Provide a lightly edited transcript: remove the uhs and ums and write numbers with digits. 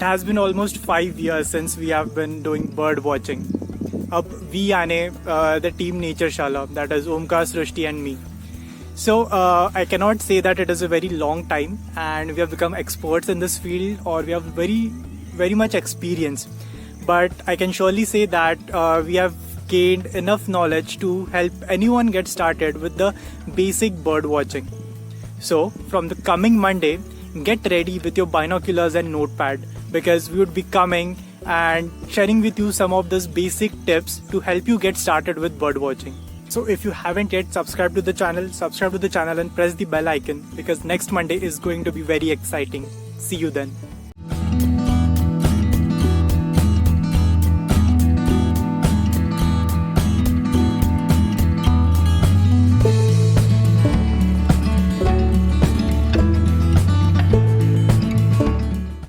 has been almost 5 years since we have been doing bird watching. We the team Nature Shala, that is Omkar, Srishti and me. So I cannot say that it is a very long time and we have become experts in this field, or we have very much experience. But I can surely say that we have gained enough knowledge to help anyone get started with the basic bird watching. So from the coming Monday, get ready with your binoculars and notepad, because we would be coming and sharing with you some of those basic tips to help you get started with bird watching. So if you haven't yet subscribed to the channel and press the bell icon, because next Monday is going to be very exciting. See you then.